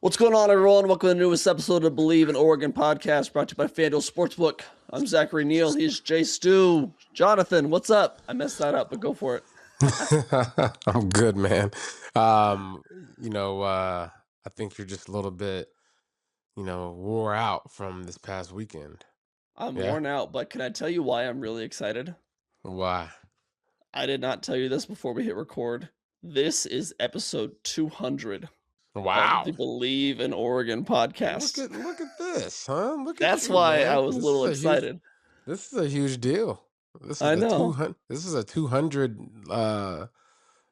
What's going on, everyone? Welcome to the newest episode of Bleav in Oregon podcast brought to you by FanDuel Sportsbook. I'm Zachary, Neel. He's Jay Stu. Jonathan, what's up? I messed that up, but go for it. I'm good, man. Um, I think you're just a little bit, wore out from this past weekend. I'm Yeah? worn out, but can I tell you why I'm really excited? Why? I did not tell you this before we hit record. This is episode 200 of the Wow. Bleav in Oregon podcast. Look at this, huh? Look at That's you, why I man. was a little excited. This is a huge deal. I know. This is a 200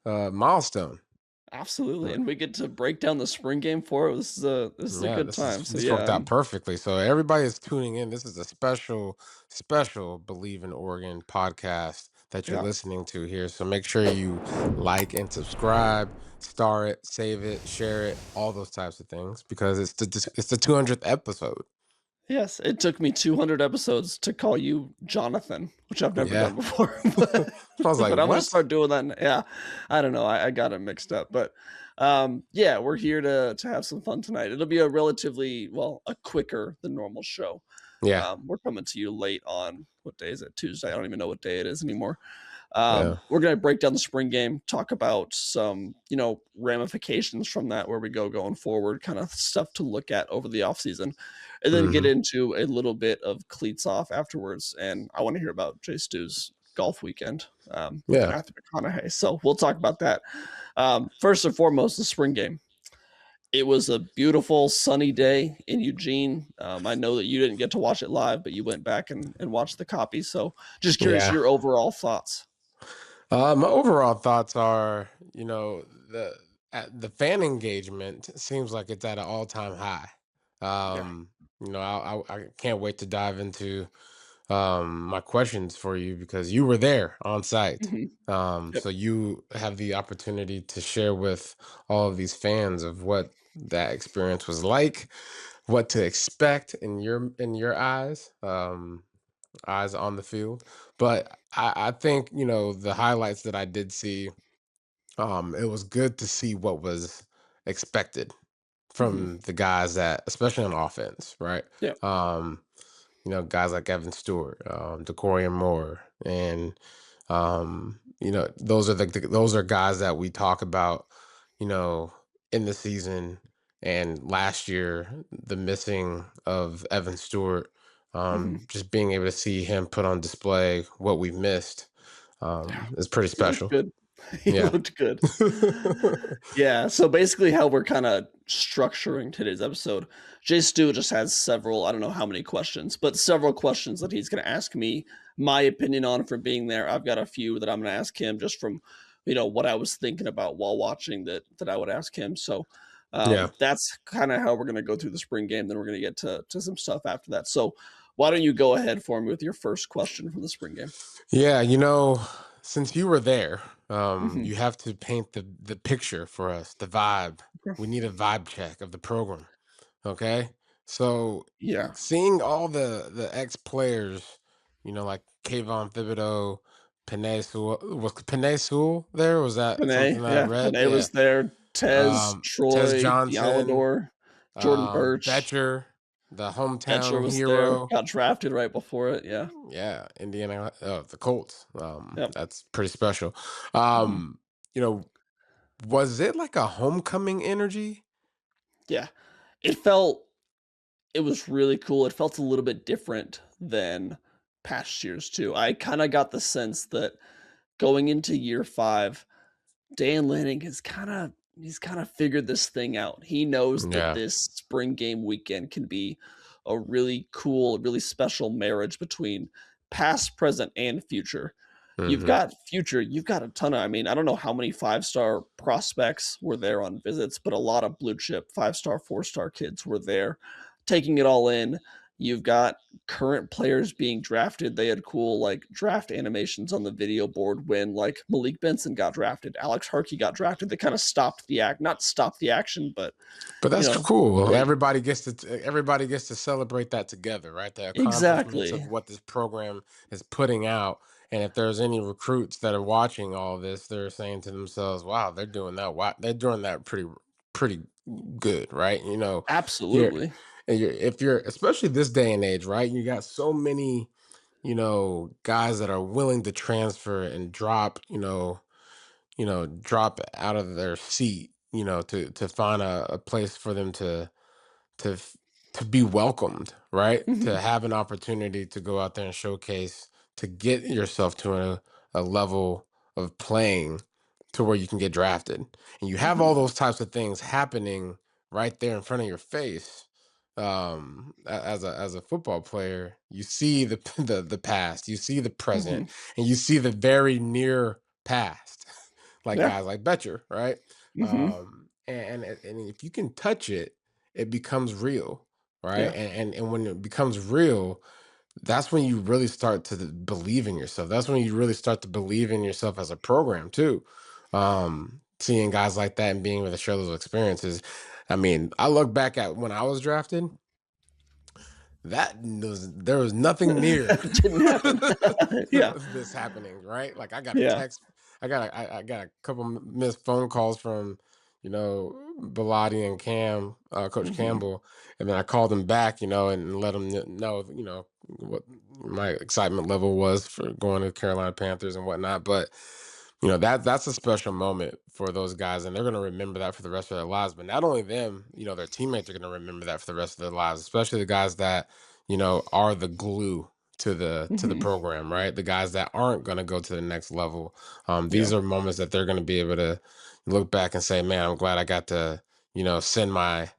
milestone. Absolutely. Uh, And we get to break down the spring game for it. This is a Yeah, good time. So this yeah, worked out perfectly. So everybody is tuning in. This is a special Bleav in Oregon podcast that you're yeah. listening to here. So make sure you like and subscribe, star it, save it, share it, all those types of things because it's the 200th episode. Yes, it took me 200 episodes to call you Jonathan, which I've never Yeah. done before. I But, was like, but I'm gonna what? start doing that. Yeah, I don't know. I got it mixed up, but yeah, we're here to have some fun tonight. It'll be a relatively a quicker than normal show. Yeah, We're coming to you late on what day is it? Tuesday. I don't even know what day it is anymore. yeah. We're going to break down the spring game, talk about some, ramifications from that, where we go going forward, kind of stuff to look at over the offseason, and then get hmm into a little bit of Cleats off afterwards. And I want to hear about Jay Stu's golf weekend with Yeah. Matthew McConaughey. So we'll talk about that. First and foremost, the spring game. It was a beautiful sunny day in Eugene. I know that you didn't get to watch it live, but you went back and watched the copy. So just curious Yeah. your overall thoughts. My overall thoughts are, the fan engagement seems like it's at an all-time high. Yeah. I can't wait to dive into my questions for you because you were there on site. Mhm. Yep. So you have the opportunity to share with all of these fans of what that experience was like, what to expect in your eyes on the field. But I think, the highlights that I did see, it was good to see what was expected Mhm. from the guys that, especially on offense, right? Yep. Um, guys like Evan Stewart, Dorian Moore, and those are guys that we talk about, you know, in the season. And last year, the missing of Evan Stewart, Mhm. just being able to see him put on display what we missed, Yeah. is pretty He looked special. good. He Yeah. looked good. Yeah, so basically how we're kinda structuring today's episode, Jay Stu just has several, I don't know how many questions, but several questions that he's gonna ask me my opinion on from being there. I've got a few that I'm gonna ask him just from, what I was thinking about while watching that I would ask him. So, Yeah. that's kinda how we're gonna go through the spring game, then we're gonna get to some stuff after that. So, why don't you go ahead for me with your first question from the spring game? Yeah, since you were there, Mhm. you have to paint the picture for us, the vibe. Okay. We need a vibe check of the program. Okay. So Yeah. seeing all the ex players, like Kayvon Thibodeau, Panay Sewell, was Panay Sewell there? Was that Panay, something I yeah, read? Panay Yeah. was there, Tez, Tez Troy, Johnson, Dialador, Jordan Birch, Betcher, the Betcher hometown was there, hero. got drafted right before it, yeah, Yeah, Indiana, the Colts. yep, That's pretty special. mhm, Um, you know, was it like a homecoming energy? yeah. It felt it was really cool, it felt a little bit different than past years too. I kinda got the sense that going into year 5, Dan Lanning he's kinda figured this thing out. He knows that Yeah. this spring game weekend can be a really cool, really special marriage between past, present, and future. You've hmm got future, you've got a ton of I mean, I don't know how many five-star prospects were there on visits, but a lot of blue chip five-star, four-star kids were there taking it all in. You've got current players being drafted. They had cool, like, draft animations on the video board when, like, Malik Benson got drafted, Alex Harkey got drafted. They kinda stopped the act not stopped the action, but, But you that's know, cool. they Everybody gets to celebrate that together, right? The accomplishments Exactly. of what this program is putting out. And if there's any recruits that are watching all this, they're saying to themselves, "Wow, they're doing that. Wow, they're doing that pretty good, right? Here Absolutely. and if you're especially this day and age, right? You got so many, guys that are willing to transfer and drop out of their seat, to find a place for them to f- to be welcomed, right? To Mhm. have an opportunity to go out there and showcase, to get yourself to a level of playing to where you can get drafted. And you have Mhm. all those types of things happening right there in front of your face. As a football player, you see the past, you see the present, Mhm. and you see the very near past, like Yeah. guys like Betcher, right? Mhm. And if you can touch it, it becomes real, right? Yeah. And when it becomes real, that's when you really start to believe in yourself. That's when you really start to believe in yourself as a program too. Seeing guys like that and being able to share those experiences. I mean, I look back at when I was drafted, there was nothing near It didn't happen. Yeah. this happening, right? Like I got a Yeah. text, I got a couple missed phone calls from, Bilotti and Coach Mhm. Campbell, and then I called him back, and let him know, what my excitement level was for going to Carolina Panthers and whatnot. But that's a special moment for those guys, and they're going to remember that for the rest of their lives. But not only them, their teammates are going to remember that for the rest of their lives, especially the guys that are the glue to the Mhm. program, right? The guys that aren't going to go to the next level. Yeah. These are moments that they're going to be able to look back and say, "Man, I'm glad I got to send my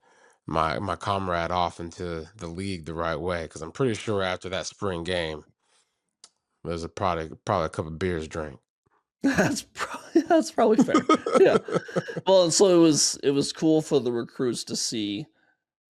comrade off into the league the right way." Because I'm pretty sure after that spring game, there's probably a couple beers drank. That's probably fair. Yeah. Well, and so it was cool for the recruits to see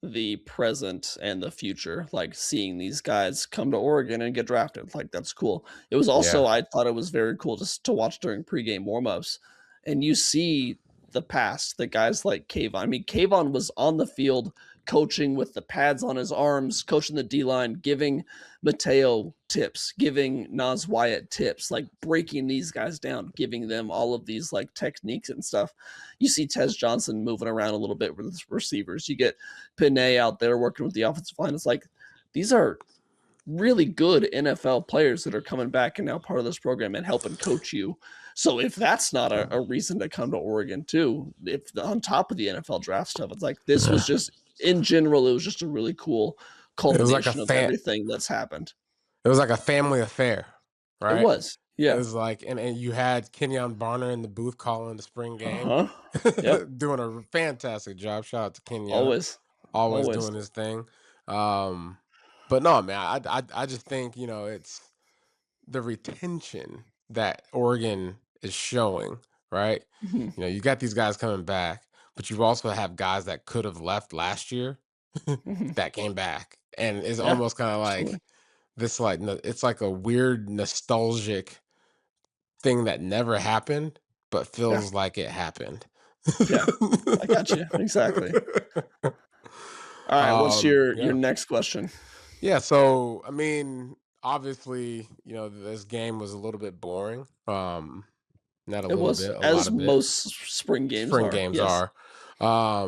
the present and the future, like seeing these guys come to Oregon and get drafted. Like that's cool. It was Yeah. also I thought it was very cool just to watch during pregame warmups, and you see the past, the guys like Kayvon. I mean, Kayvon was on the field coaching with the pads on his arms, coaching the D line, giving Mateo tips, giving Nas Wyatt tips, like breaking these guys down, giving them all of these like techniques and stuff. You see Tez Johnson moving around a little bit with his receivers. You get Panay out there working with the offensive line. It's like these are really good NFL players that are coming back and now part of this program and helping coach you. So if that's not a reason to come to Oregon too, if on top of the NFL draft stuff, it's like this was Yeah. just in general, it was just a really cool It was like a culmination of everything that's happened. it was like a family affair, It right? was. It Yeah. was like, and you had Kenyon Barner in the booth calling the spring game, Uh-huh. Yep. doing a fantastic job. Shout out to Kenyon, Always. always Always. doing his thing. Um, but no, man, I just think it's the retention that Oregon is showing, right? Mhm. You got these guys coming back, but you also have guys that could have left last year Mhm. that came back, and it's Yeah. almost kind of Absolutely. like it's like a weird nostalgic thing that never happened, but Yeah. feels like it happened. Yeah. I got you. Exactly. All right. What's your Yeah. next question? Yeah, so I mean, obviously, this game was a little bit boring. Not a It little was, bit, a lot as of bit. most spring games Spring are, games yes. are.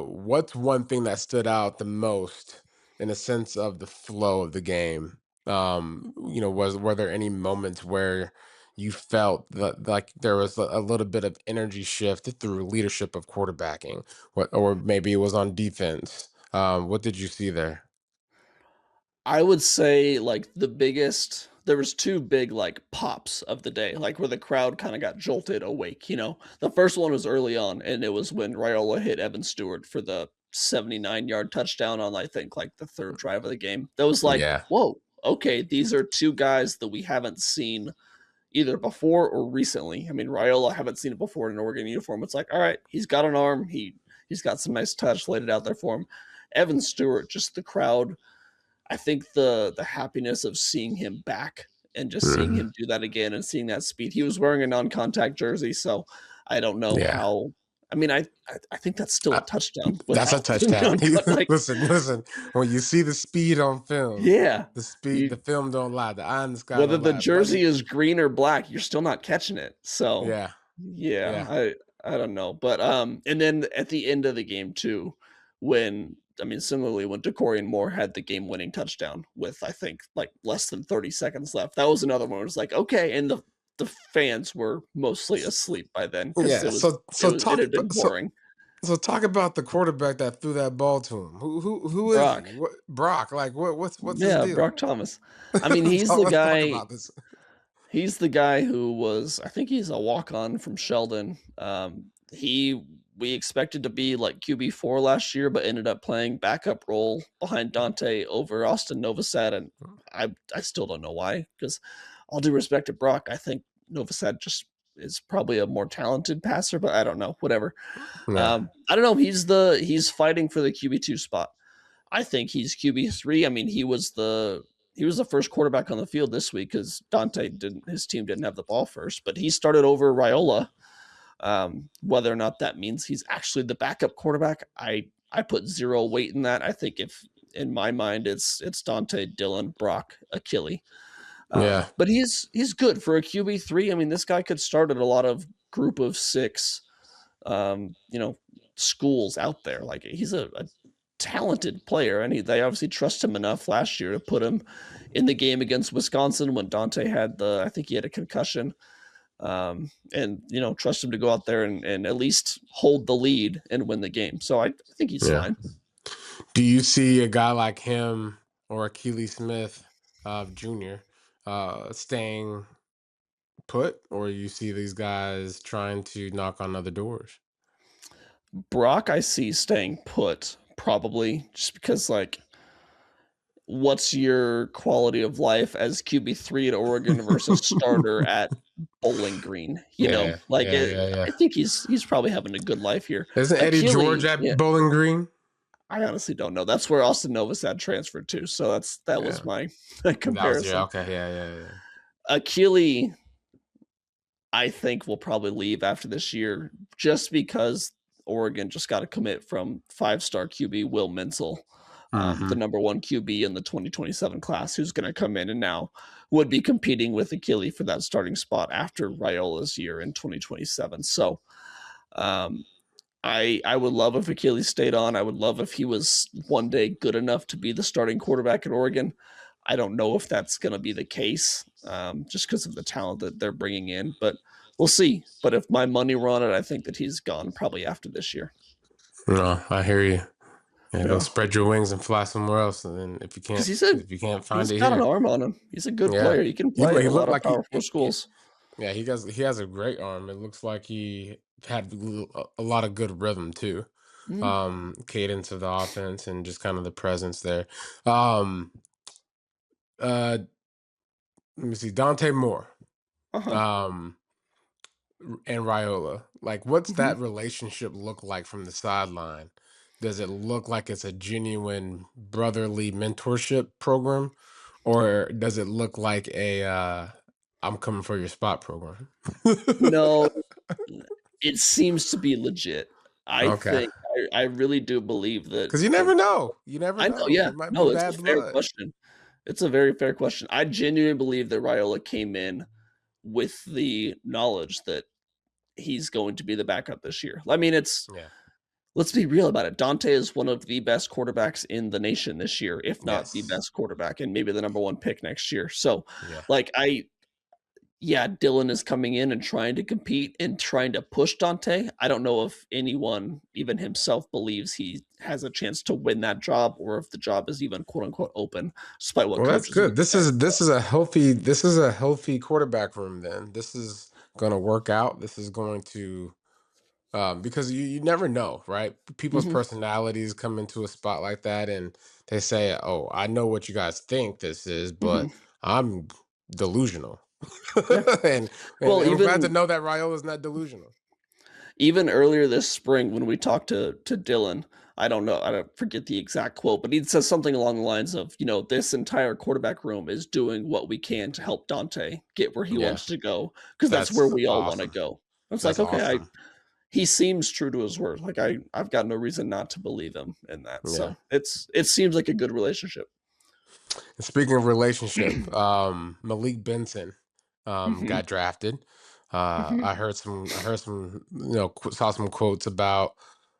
What's one thing that stood out the most in a sense of the flow of the game? Were there any moments where you felt that like there was a little bit of energy shift through leadership of quarterbacking, or maybe it was on defense? What did you see there? I would say, like, there was 2 big, like, pops of the day, like, where the crowd kinda got jolted awake, you know? The first one was early on, and it was when Raiola hit Evan Stewart for the 79-yard touchdown on, I think, like, the 3rd drive of the game. That was like, Yeah, "Whoa, okay, these are 2 guys that we haven't seen either before or recently." I mean, Raiola, haven't seen it before in an Oregon uniform. It's like, all right, he's got an arm. He's got some nice touch, laid it out there for him. Evan Stewart, just the crowd. I think the happiness of seeing him back and just seeing hmm him do that again and seeing that speed. He was wearing a non-contact jersey, so I don't know yeah. how. I mean, I think that's still a touchdown That's a without the touchdown. like, Listen. When you see the speed on film, yeah, the you film don't lie. The eye in the sky whether don't the lie, buddy. jersey is green or black, you're still not catching it. So, Yeah, yeah, yeah. I don't know, but, and then at the end of the game too, when I mean, similarly, when Dorian Moore had the game-winning touchdown with, I think, like, less than 30 seconds left, that was another one where it was like, "Okay," and the fans were mostly asleep by then because Yeah. So it had been boring. so talk about the quarterback that threw that ball to him. Who is he? Brock. What Brock? Like what's his Yeah, deal? Brock Thomas. I mean, Let's talk about this. he's the guy who was I think he's a walk-on from Sheldon. We expected to be like QB4 last year, but ended up playing backup role behind Dante over Austin Novosad, and I still don't know why. Because all due respect to Brock, I think Novosad just is probably a more talented passer, but I don't know. Whatever. Yeah. I don't know. He's fighting for the QB2 spot. I think he's QB3. I mean, he was the first quarterback on the field this week because Dante didn't his team didn't have the ball first, but he started over Raiola. Whether or not that means he's actually the backup quarterback, I put zero weight in that. I think if in my mind it's Dante, Dylan, Brock, Achille. Yeah. But he's good for a QB3. I mean, this guy could start at a lot of group of six you know, schools out there. Like he's a talented player, and they obviously trust him enough last year to put him in the game against Wisconsin when Dante had I think he had a concussion, and trust him to go out there and at least hold the lead and win the game. So I think he's Yeah. fine. Do you see a guy like him or Achilles Smith Jr. Staying put, or you see these guys trying to knock on other doors? Brock, I see staying put probably just because like what's your quality of life as QB3 at Oregon versus starter at Bowling Green? Yeah, Like yeah, yeah, yeah. I think he's probably having a good life here. Isn't Eddie George Achille, at yeah, Bowling Green? I honestly don't know. That's where Austin Novosad transferred to, so that Yeah, was my that was yeah. comparison. Okay, yeah, yeah, yeah. Achille, I think will probably leave after this year just because Oregon just got a commit from five-star QB Will Menzel, the Hmm. number one QB in the 2027 class, who's going to come in and now would be competing with Achille for that starting spot after Raiola's year in 2027. So um, I would love if Achilles stayed on. I would love if he was one day good enough to be the starting quarterback at Oregon. I don't know if that's going to be the case, just because of the talent that they're bringing in, but we'll see. But if my money were on it, I think that he's gone probably after this year. No, I hear you. Yeah, go Yeah, spread your wings and fly somewhere else. And then because if you can't find he's it got an here, arm on him. He's a good yeah, player. He can play at he a looked lot of like Power Four schools. yeah, he has a great arm. It looks like he had a lot of good rhythm too. Mhm. Cadence of the offense and just kind of the presence there. Um, uh, Let me see, Dante Moore, Uh-huh. um, and Raiola. Like, what's Mhm. that relationship look like from the sideline? Does it look like it's a genuine brotherly mentorship program, or does it look like a "I'm coming for your spot" program? No, it seems to be legit. I Okay, think I really do believe that because you the never know. You never I know, know. yeah. It might be No, it's a bad fair blood. question. It's a very fair question. I genuinely believe that Raiola came in with the knowledge that he's going to be the backup this year. I mean, Yeah. let's be real about it. Dante is one of the best quarterbacks in the nation this year, if not the Yes. best quarterback, and maybe the number one pick next year. So, Yeah. like, yeah, Dylan is coming in and trying to compete and trying to push Dante. I don't know if anyone, even himself, believes he has a chance to win that job or if the job is even quote unquote open, despite what Well, that's coaches may good. say. This is a healthy quarterback room. Then this is going to work out. This is going to because you never know, right? People's Mhm, personalities come into a spot like that, and they say, "Oh, I know what you guys think this is, mhm. but I'm delusional." Yeah. and, and Well, I'm glad to know that Raiola's not delusional. even earlier this spring when we talked to Dylan, I don't know, I don't forget the exact quote, but he says something along the lines of, this entire quarterback room is doing what we can to help Dante get where he Yeah, wants to go because that's where that's we all want to awesome. go. I was like, That's okay, awesome. he seems true to his word. Like I've got no reason not to believe him in that. Yeah. So it seems like a good relationship. And speaking of relationship, Malik Benson Mhm. got drafted. I heard some, saw some quotes about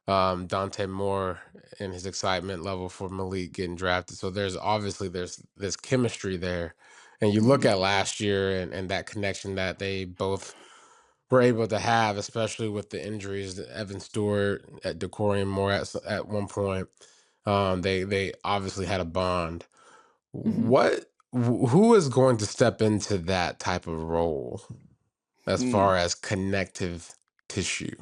Dante Moore and his excitement level for Malik getting drafted. So there's obviously there's chemistry there. And you look Mhm. at last year and that connection that they both were able to have, especially with the injuries, Evan Stewart, at Dorian Moore at one point. They obviously had a bond. Mhm. Who is going to step into that type of role as Mm. far as connective tissue?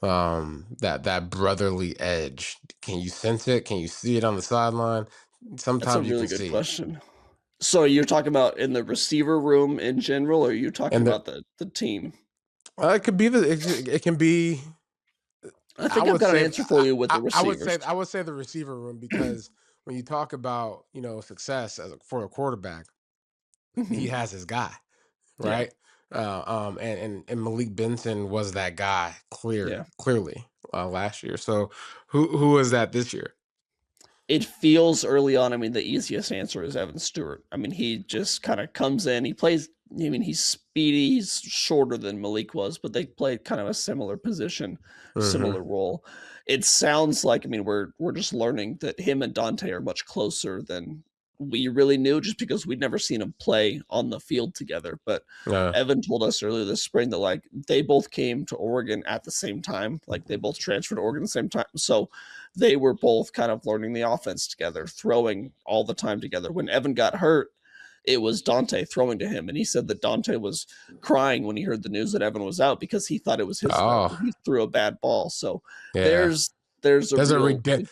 That brotherly edge. Can you sense it? Can you see it on the sideline? That's a Sometimes you can really good see it. question. So you're talking about in the receiver room in general, or are you talking And about the team? it could be it can be. I I think I've would got an say answer for you with the I receivers. would say the receiver room, because when you talk about, success for a quarterback, he Mhm. has his guy, Yeah, right? And Malik Benson was that guy yeah. clearly last year. So who is that this year? It feels early on, I mean, the easiest answer is Evan Stewart. I mean, he just kinda comes in, he plays, I mean, he's speedy, he's shorter than Malik was, but they play kind of a similar position, Hmm. similar role. It sounds like, I mean, we're just learning that him and Dante are much closer than we really knew just because we'd never seen them play on the field together, but Uh, Evan told us earlier this spring that, like, they both came to Oregon at the same time, like, they both transferred to Oregon at the same time, so they were both kind of learning the offense together, throwing all the time together. When Evan got hurt, it was Dante throwing to him, and he said that Dante was crying when he heard the news that Evan was out because he thought it was his fault oh that he threw a bad ball. So yeah. there's there's a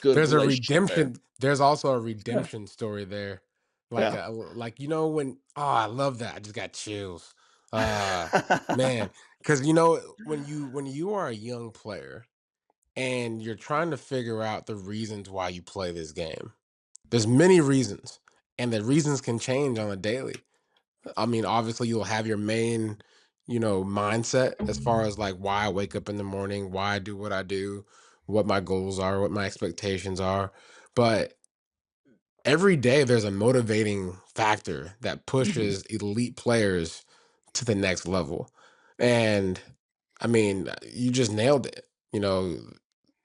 good There's a relationship there. redemption. There's also a Yeah, redemption story there. yeah. Like, when, I love that. I just got chills. Uh Man, cuz when you are a young player and you're trying to figure out the reasons why you play this game. There's many reasons, and the reasons can change on a daily. I mean, obviously you'll have your main, mindset as far as like why I wake up in the morning, why I do what I do, what my goals are, what my expectations are. But every day there's a motivating factor that Mhm. pushes elite players to the next level. And I mean, you just nailed it.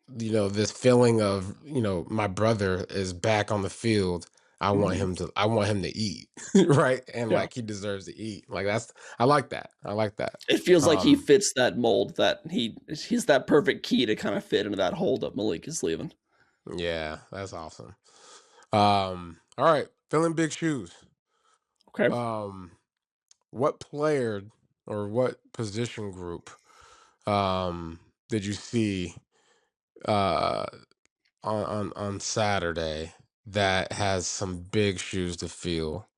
This feeling of, my brother is back on the field. Mhm. I want him to eat, right? And Yeah. like he deserves to eat. Like I like that. I like that. It feels like he Um fits that mold, that he's that perfect key to kinda fit into that hole that Malik is leaving. yeah, that's awesome. All right, filling big shoes. Okay. Um what player or what position group did you see uh on Saturday that has some big shoes to fill,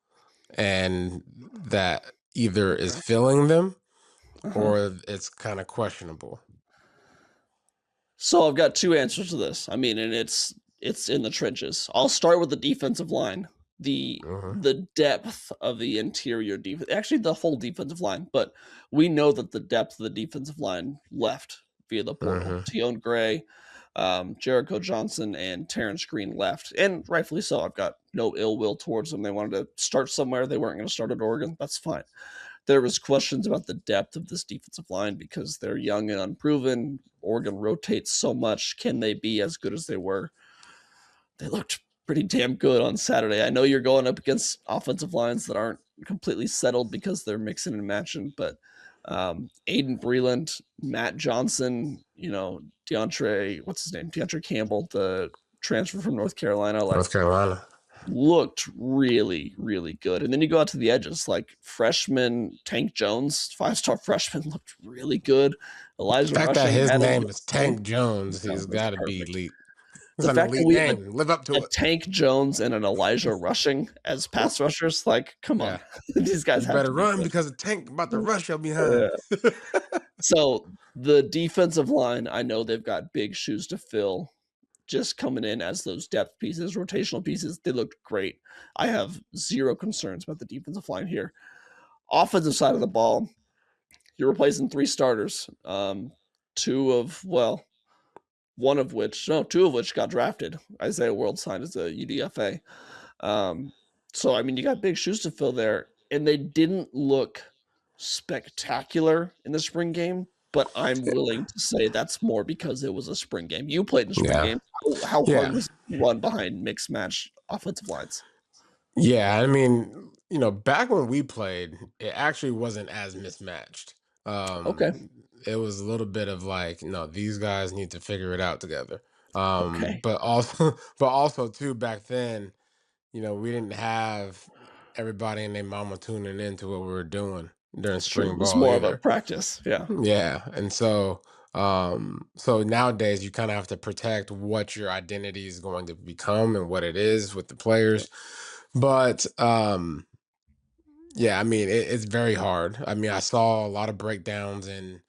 and that either is Okay. filling them Uh-huh. or it's kind of questionable? So I've got 2 answers to this. I mean, and it's in the trenches. I'll start with the defensive line. The Hmm. the depth of the interior defense, actually the whole defensive line, but we know that the depth of the defensive line left via the portal. Hmm. Tion Gray, Jericho Johnson, and Terrence Green left, and rightfully so. I've got no ill will towards them. They wanted to start somewhere. They weren't going to start at Oregon. That's fine. There was questions about the depth of this defensive line because they're young and unproven. Oregon rotates so much. Can they be as good as they were? They looked pretty damn good on Saturday. I know you're going up against offensive lines that aren't completely settled because they're mixing and matching, but Aiden Breland, Matt Johnson, DeAndre, what's his name? DeAndre Campbell, the transfer from North Carolina, North like Carolina. looked really, really good. And then you go out to the edges, like freshman Tank Jones, five-star freshman, looked really good. The Elijah fact that Rushing his had a name good is day. Tank Jones, Yeah, he's that's got to be perfect. elite. It's The an fact that elite we have name. Live up a to it. Tank Jones and an Elijah Rushing as pass rushers, like, come on. Yeah. These guys You have to better be run good. because the Tank about to rush you behind. Yeah. So, the defensive line, I know they've got big shoes to fill just coming in as those depth pieces, rotational pieces. They looked great. I have 0 concerns about the defensive line here. Offensive side of the ball, you're replacing 3 starters. 2 of well, 1 of which no, 2 of which got drafted. Isaiah World signed as a UDFA. Um, so I mean, you got big shoes to fill there, and they didn't look spectacular in the spring game, but I'm willing to say that's more because it was a spring game. You played in spring Yeah. games. How hard Yeah. was it to run behind mixed match offensive lines? Yeah, I mean, back when we played, it actually wasn't as mismatched. Okay, It was a little bit of like, no, these guys need to figure it out together. okay, But also, but also too, back then, we didn't have everybody and their mama tuning into what we were doing during that's true. It spring was ball more of a either. practice. Yeah, Yeah, and so nowadays you kind of have to protect what your identity is going to become and what it is with the yeah, players. But yeah, I mean, it's very hard. I mean, I saw a lot of breakdowns in,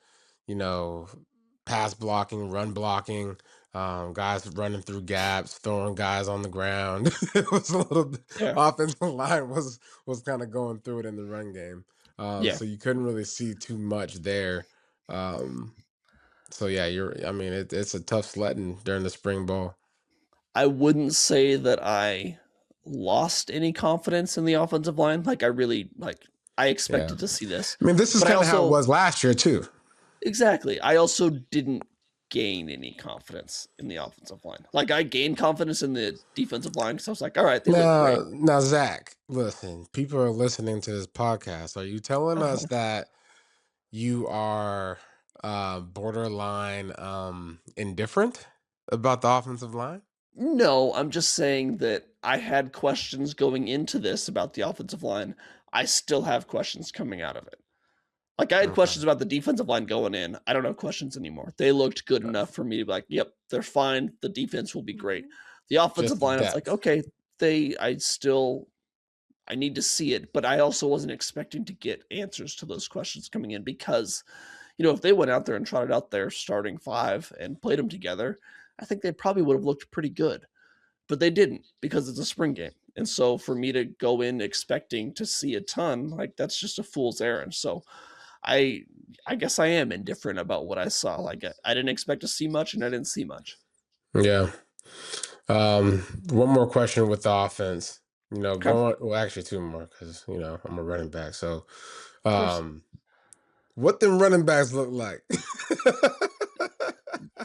you know, pass blocking, run blocking, guys running through gaps, throwing guys on the ground. It was a little yeah, offensive line was kind of going through it in the run game. yeah. So you couldn't really see too much there. Um, so yeah, I mean, it's a tough sledding during the spring ball. I wouldn't say that I lost any confidence in the offensive line. Like I really I Yeah. expected to see this, I mean, this is but I kind of how it also was last year too. exactly. I also didn't gain any confidence in the offensive line. Like I gained confidence in the defensive line because I was like, all right, they look great. Now, Zach, listen, people are listening to this podcast. Are you telling us Uh-huh. that you are borderline indifferent about the offensive line? No, I'm just saying that I had questions going into this about the offensive line. I still have questions coming out of it. Like I had Okay. questions about the defensive line going in. I don't have questions anymore. They looked good enough for me to be like, yep, they're fine. The defense will be great. The Just offensive the line, I was like, depth. okay, I need to see it, but I also wasn't expecting to get answers to those questions coming in because, if they went out there and trotted out their starting five and played them together, I think they probably would have looked pretty good. But they didn't because it's a spring game. And so for me to go in expecting to see a ton, like that's just a fool's errand. So I I guess I am indifferent about what I saw. Like I didn't expect to see much and I didn't see much. Yeah. One more question with the offense. Okay. Going well, actually two more because I'm a running back. So, Of course. um, what them running backs look like?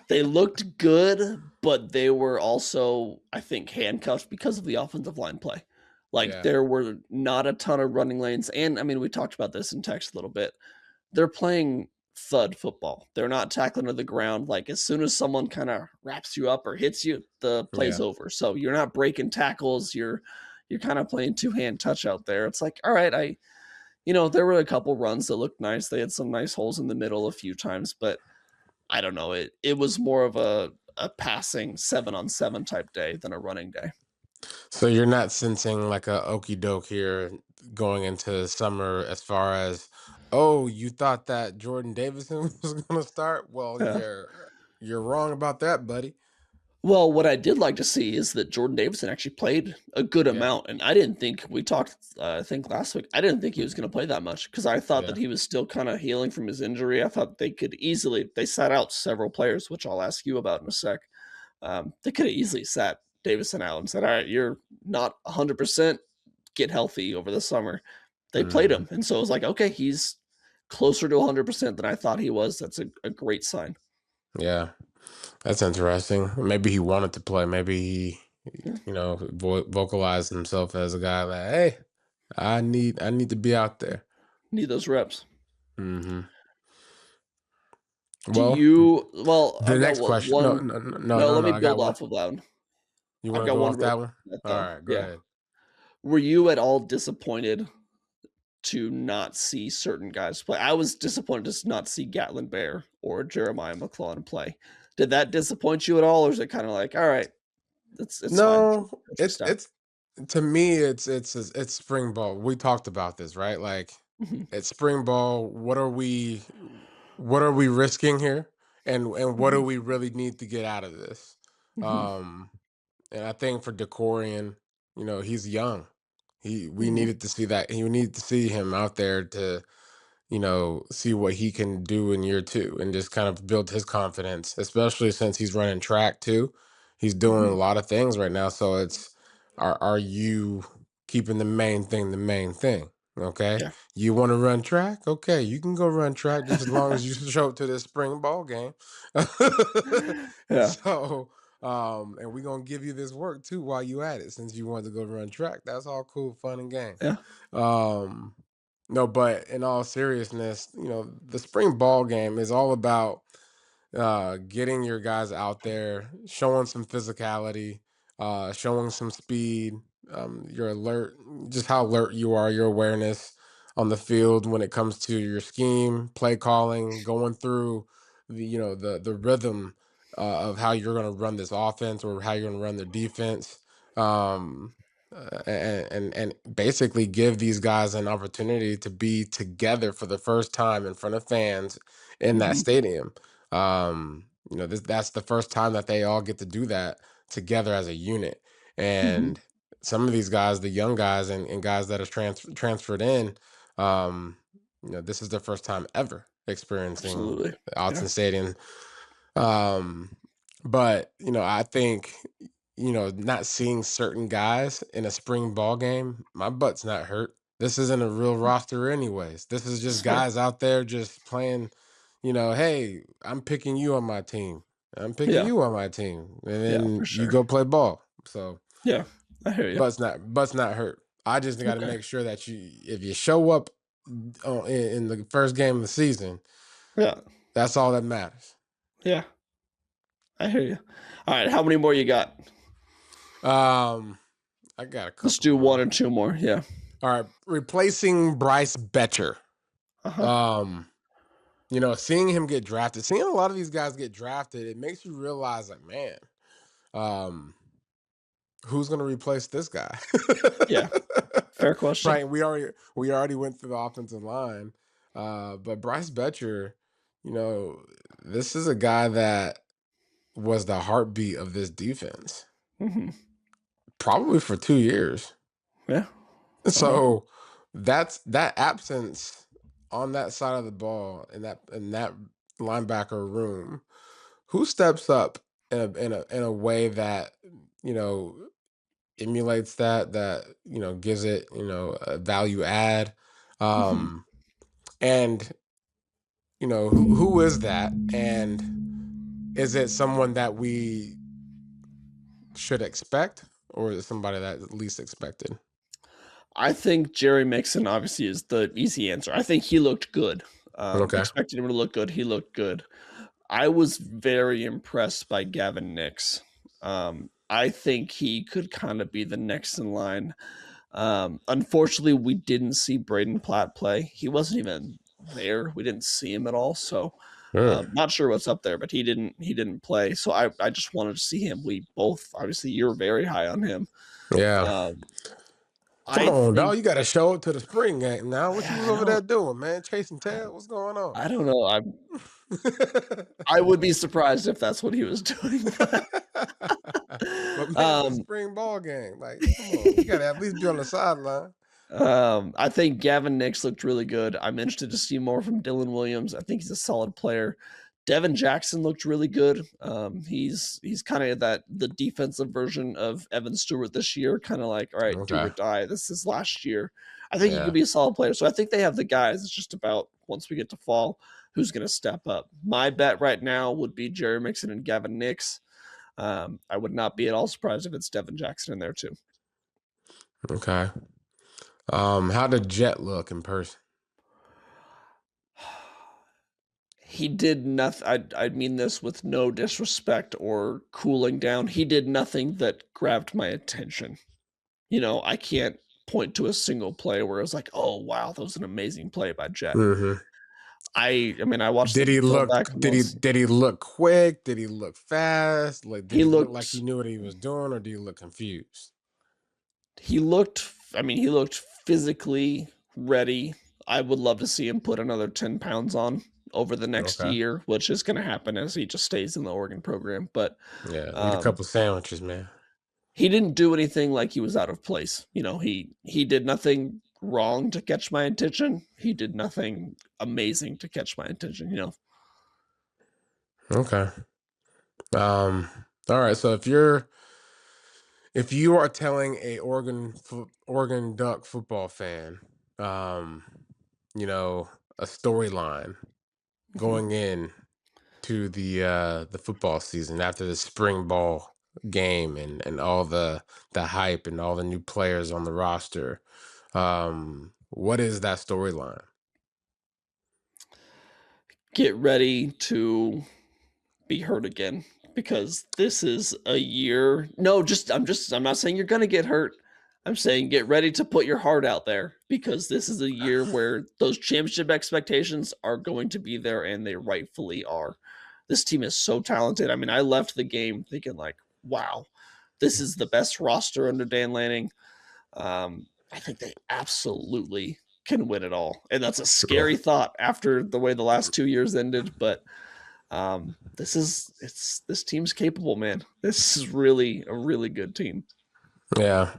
They looked good, but they were also, I think, handcuffed because of the offensive line play. Like Yeah, there were not a ton of running lanes. And I mean, we talked about this in text a little bit. They're playing thud football. They're not tackling to the ground. Like as soon as someone kind of wraps you up or hits you, the play's yeah. over. So you're not breaking tackles. You're kind of playing two-hand touch out there. It's like, all right, there were a couple runs that looked nice. They had some nice holes in the middle a few times, but I don't know. It was more of a passing 7-on-7 type day than a running day. So you're not sensing like a okey doke here going into summer as far as, oh, you thought that Jordan Davison was going to start? Well, Yeah. you're wrong about that, buddy. Well, what I did like to see is that Jordan Davison actually played a good Yeah, amount, and I didn't think we talked. I think last week I didn't think he was going to play that much because I thought that yeah. he was still kind of healing from his injury. I thought they sat out several players, which I'll ask you about in a sec. They could have easily sat Davison out and said, "All right, you're not 100%. Get healthy over the summer." They played Hmm. him, and so it was like, okay, he's closer to 100% than I thought he was. That's a great sign. Yeah, that's interesting. Maybe he wanted to play. Maybe he, Yeah, vocalized himself as a guy that, hey, I need to be out there. need those reps. Hmm. Do Well, you well, the I've got next what question. No, one no, no, no, no, no, let no. me I got build one. off of that one. You want I've to got go one off real that quick one? on that All though. right, go Yeah. ahead. Were you at all disappointed to not see certain guys play? I was disappointed to not see Gatlin Bear or Jeremiah McClellan play. Did that disappoint you at all, or is it kind of like, all right, it's fine, No, coaching staff? it's to me, it's spring ball. We talked about this, right? Like Mhm, it's spring ball. What are we risking here? And what do mhm, we really need to get out of this? mhm, Um, and I think for Decorian, he's young. We mhm, needed to see that. You need to see him out there to see what he can do in year two and just kind of build his confidence, especially since he's running track too. He's doing a mhm. lot of things right now. So are you keeping the main thing the main thing? Okay. Yeah. You want to run track? Okay, you can go run track just as long as you show up to this spring ball game. Yeah. So, and we're gonna give you this work too while you at it, since you wanted to go run track. That's all cool, fun and games. Yeah. Um, no, but in all seriousness, the spring ball game is all about getting your guys out there, showing some physicality, showing some speed, your alert, just how alert you are, your awareness on the field when it comes to your scheme, play calling, going through the rhythm of how you're going to run this offense or how you're going to run the defense. Um, and basically give these guys an opportunity to be together for the first time in front of fans in that Mhm. stadium. That's the first time that they all get to do that together as a unit. Mhm. And some of these guys, the young guys and guys that are transferred in, um, this is their first time ever experiencing Absolutely. Yeah. Autzen Stadium. um, but I think not seeing certain guys in a spring ball game, my butt's not hurt. This isn't a real roster, anyways. This is just Sure. guys out there just playing. Hey, I'm picking you on my team. I'm picking Yeah. you on my team, and Yeah, for then you sure. go play ball. So Yeah. I hear you. butts not hurt. I just got to Okay. make sure that if you show up in the first game of the season, Yeah. that's all that matters. Yeah. I hear you. Alright, how many more you got? Um, I got a Let's couple do 1 more. or 2 more, yeah. All right, replacing Bryce Betcher. Uh-huh. Um, seeing him get drafted, seeing a lot of these guys get drafted, it makes you realize, like, man, um, who's going to replace this guy? Yeah, fair question. Right? We already went through the offensive line, but Bryce Betcher, you know, this is a guy that was the heartbeat of this defense, Mhm. probably for 2 years. Yeah. Uh-huh. So that absence on that side of the ball in that linebacker room, who steps up in a way that you know emulates that gives it a value add, Mhm. um and who is that, and is it someone that we should expect, or is it somebody that's least expected? I think Jerry Mixon obviously is the easy answer. I think he looked good. Okay. Expected him to look good, he looked good. I was very impressed by Gavin Nix. I think he could kinda be the next in line. Unfortunately, we didn't see Braden Platt play. He wasn't even there. We didn't see him at all, so, Hmm. not sure what's up there, but he didn't play, so I just wanted to see him. We both obviously, you're very high on him. Yeah. Um, Come I on, think dog. You got to show up to the spring game now. What you was I over there don't doing, man? Chasing tail? What's going on? I don't know. I would be surprised if that's what he was doing, but, But man, it's a um spring ball game. Like, come on. You got to at least be on the sideline. I think Gavin Nix looked really good. I'm interested to see more from Dylan Williams. I think he's a solid player. Devin Jackson looked really good. He's kind of that the defensive version of Evan Stewart this year, kind of like, all right, do Okay. or die. This is last year. I think he could Yeah. be a solid player. So I think they have the guys. It's just about once we get to fall, who's going to step up. My bet right now would be Jerry Mixon and Gavin Nix. I would not be at all surprised if it's Devin Jackson in there too. Okay. How did Jet look in person? He did nothing. I mean this with no disrespect or cooling down. He did nothing that grabbed my attention. I can't point to a single play where I was like, "Oh, wow, that was an amazing play by Jet." Hmm. I mean, I watched the film back once. Did he look quick? Did he look fast? Like, did He he look like he looked knew what he was doing, or did he look confused? he looked physically ready. I would love to see him put another 10 pounds on over the next Okay. year, which is gonna happen as he just stays in the Oregon program, but, Yeah. Eat a um couple sandwiches, man. he didn't do anything like he was out of place. He did nothing wrong to catch my attention. He did nothing amazing to catch my attention. Okay. Um, all right. So if you are telling a Oregon Duck football fan, um, you know, a storyline Mhm. going in to the football season after the spring ball game and all the hype and all the new players on the roster. What is that storyline? Get ready to be hurt again because this is a year. No, I'm not saying you're going to get hurt. I'm saying get ready to put your heart out there because this is a year where those championship expectations are going to be there and they rightfully are. This team is so talented. I mean, I left the game thinking like, wow, this is the best roster under Dan Lanning. I think they absolutely can win it all. And that's a scary thought after the way the last 2 years ended, but this team's capable, man. This is really a really good team. Yeah,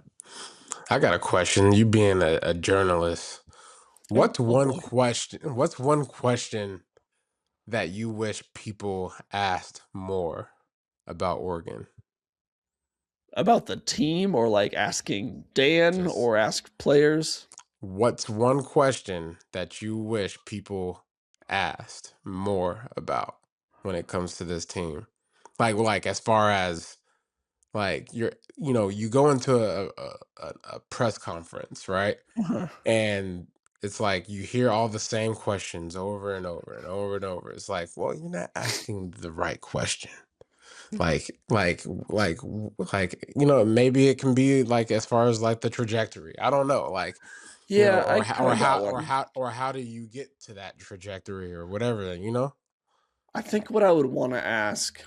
I got a question. You being a journalist, Oh, oh boy. What's one question that you wish people asked more about Oregon? About the team or like asking Dan Just or ask players? what's one question that you wish people asked more about when it comes to this team? Like as far as like you go into a press conference, right? Uh-huh. And it's like you hear all the same questions over and over and over and over. It's like, well, you're not asking the right question. Maybe it can be like as far as like the trajectory. I don't know, like Yeah, I or kind of got how one. how do you get to that trajectory or whatever. I think what I would want to ask,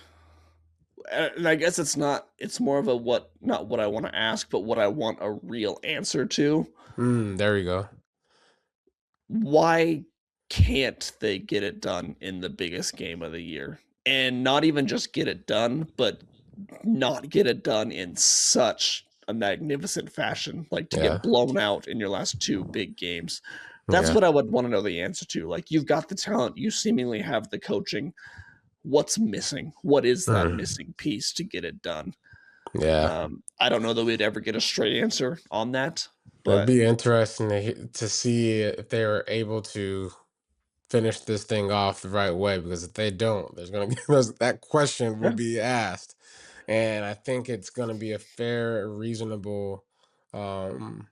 and I guess it's more of a not what I want to ask, but what I want a real answer to. There you go. Why can't they get it done in the biggest game of the year? And not even just get it done, but not get it done in such a magnificent fashion, like to Yeah, get blown out in your last two big games. That's yeah. what I would want to know the answer to. Like, you've got the talent, you seemingly have the coaching. What's missing? What is that Mm, missing piece to get it done? yeah. I don't know that we'd ever get a straight answer on that, It'd but be interesting to see if they were able to finish this thing off the right way, because if they don't, there's gonna that question will yeah, be asked, and I think it's gonna be a fair, reasonable, um,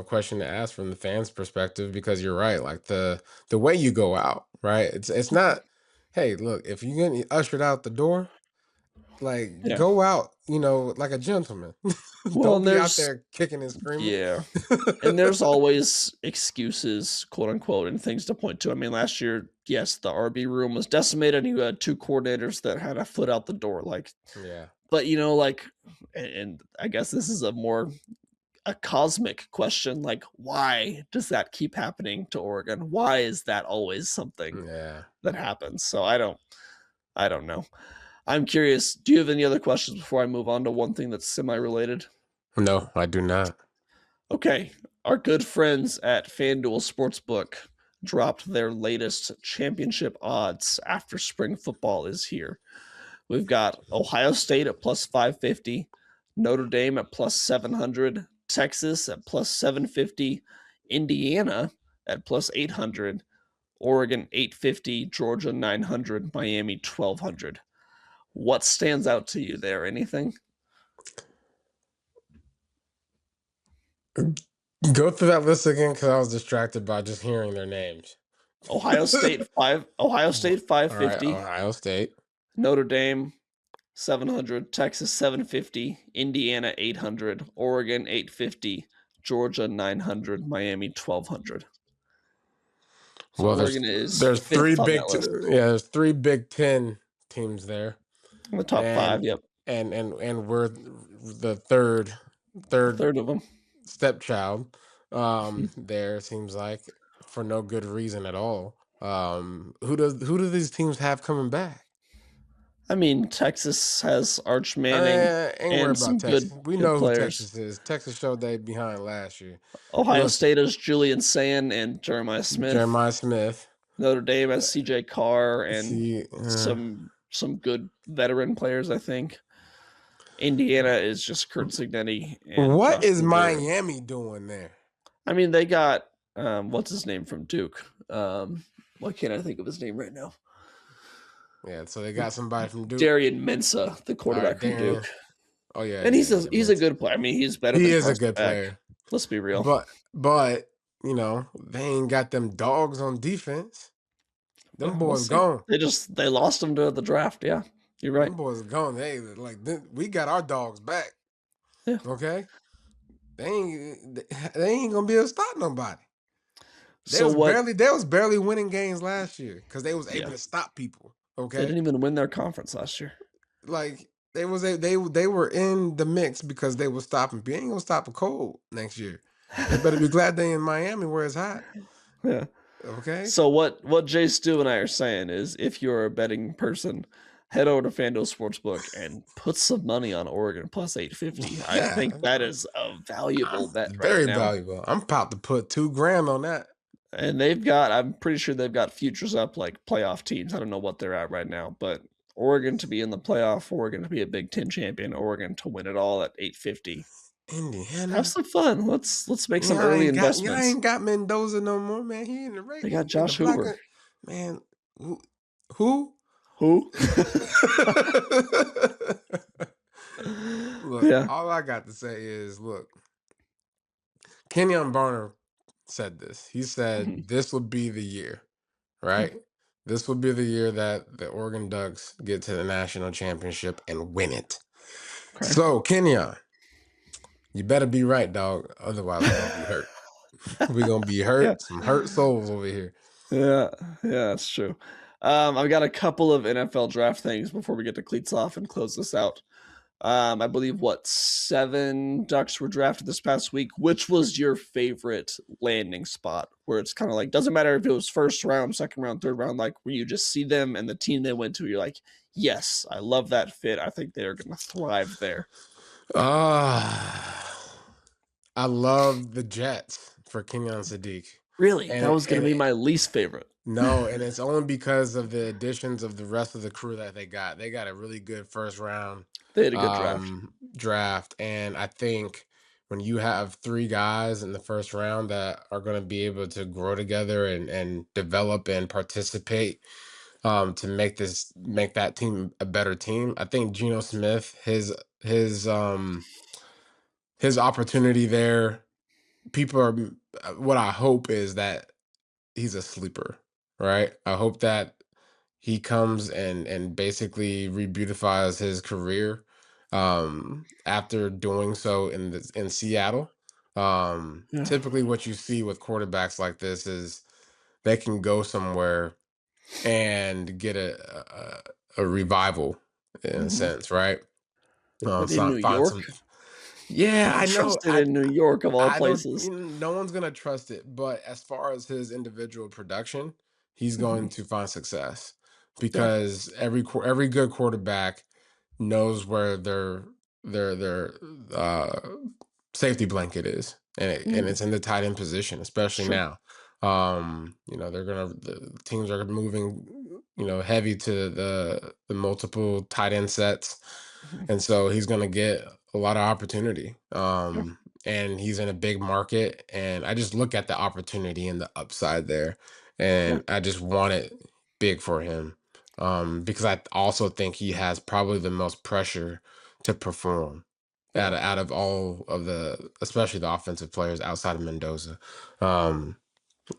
question to ask from the fans' perspective, because you're right, like the way you go out, right? It's not, hey, look, if you're getting ushered out the door, like yeah. go out, like a gentleman. Well, Don't and be out there's there kicking and screaming. yeah. And there's always excuses, quote unquote, and things to point to. I mean, last year, yes, the RB room was decimated. You had two coordinators that had a foot out the door. Like, Yeah. but and I guess this is a cosmic question. Like, why does that keep happening to Oregon? Why is that always something Yeah. that happens? So I don't know. I'm curious. Do you have any other questions before I move on to one thing that's semi-related? No, I do not. Okay, our good friends at FanDuel Sportsbook dropped their latest championship odds after spring football is here. We've got Ohio State at plus 550, Notre Dame at plus 700, Texas at plus 750, Indiana at plus 800, Oregon 850, Georgia 900, Miami 1200. What stands out to you there? Anything? Go through that list again, because I was distracted by just hearing their names. Ohio Wha- State All right, 550, Ohio State. Notre Dame 700, Texas 750, Indiana 800, Oregon 850, Georgia 900, Miami 1200. So Well, Oregon is there's three fifth on that big list. there's three Big Ten teams there, In the top and five, yep. we're the third Third of them. stepchild. There seems like, for no good reason at all. Who do these teams have coming back? I mean, Texas has Arch Manning Ain't worried and about some Texas. We good know who players. Texas is. Texas showed they behind last year. Ohio Listen, State has Julian Sand and Jeremiah Smith. Jeremiah Smith. Notre Dame has CJ Carr and See, some good veteran players, I think. Indiana is just Kurt Signetti and what Josh is Boozer. Miami doing there? I mean, they got What's his name from Duke? Why can't I think of his name right now? Yeah, so they got somebody from Duke. Darian Mensa, the All right, quarterback from Duke, Darian. Oh yeah, and yeah, he's a Mint. good player. I mean, he's better He than is a Carson good Beck. player, Let's be real. but they ain't got them dogs on defense. Them We'll boys see. gone. They lost him to the draft. Yeah, you're right. Them boys gone. We got our dogs back. Yeah. Okay, they ain't gonna be able to stop nobody. They So was what? barely winning games last year because they was able Yeah, to stop people. they Okay, didn't even win their conference last year. like they were in the mix because they were stopping. They ain't gonna stop a cold next year. They better be glad they in Miami where it's hot. Yeah. Okay. So what Jay Stu and I are saying is, if you're a betting person, head over to FanDuel Sportsbook and put some money on Oregon plus 850. I Yeah, think that is a valuable I'm bet right very now. valuable. I'm about to put 2 grand on that. And I'm pretty sure they've got futures up like playoff teams. I don't know what they're at right now, but Oregon to be in the playoff, Oregon to be a Big Ten champion, Oregon to win it all at 850. Have Indiana. some fun. Let's make some Y'all early ain't investments. got Mendoza no more, man. He in the race. They got He in the Josh black. Hoover. Man, who? Who? Look, Yeah. all I got to say is, look, Kenyon Barner said this. He Mhm. said this will be the year, right? This will be the year that the Oregon Ducks get to the national championship and win it. Okay. So, Kenyon, you better be right, dog. Otherwise, we're gonna be hurt. We're gonna be Yeah. hurt. Some hurt souls over here. Yeah. Yeah, that's true. I've got a couple of NFL draft things before we get to cleats off and close this out. I Bleav what 7 Ducks were drafted this past week. Which was your favorite landing spot? Where it's kind of like doesn't matter if it was first round, second round, third round, like where you just see them and the team they went to, you're like, yes, I love that fit. I think they're gonna thrive there. Ah, I love the Jets for Kenyon Sadiq, Really, that and was gonna and be my least favorite. no, and it's only because of the additions of the rest of the crew that they got. They got a really good first round They had a good draft. draft, and I think when you have 3 guys in the first round that are going to be able to grow together and develop and participate to make that team a better team. I think Geno Smith, his um his opportunity there, people are what I hope is that he's a sleeper, right? I hope that he comes and basically rebeautifies his career after doing so in Seattle. Yeah. Typically what you see with quarterbacks like this is they can go somewhere and get a revival in a Mhm. sense, right? But in New Find York, some. Yeah, don't I know. trust it in New York of all I don't. places. No one's gonna trust it, but as far as his individual production, he's going Mhm. to find success Yeah. because every good quarterback knows where their uh, safety blanket is, and Mm, it's in the tight end position, especially sure. now. The teams are moving, heavy to the multiple tight end sets, Mhm. and so he's gonna get a lot of opportunity. Yeah. And he's in a big market, and I just look at the opportunity and the upside there, Yeah. and I just want it big for him because I also think he has probably the most pressure to perform Yeah. out of all of especially the offensive players outside of Mendoza. Um,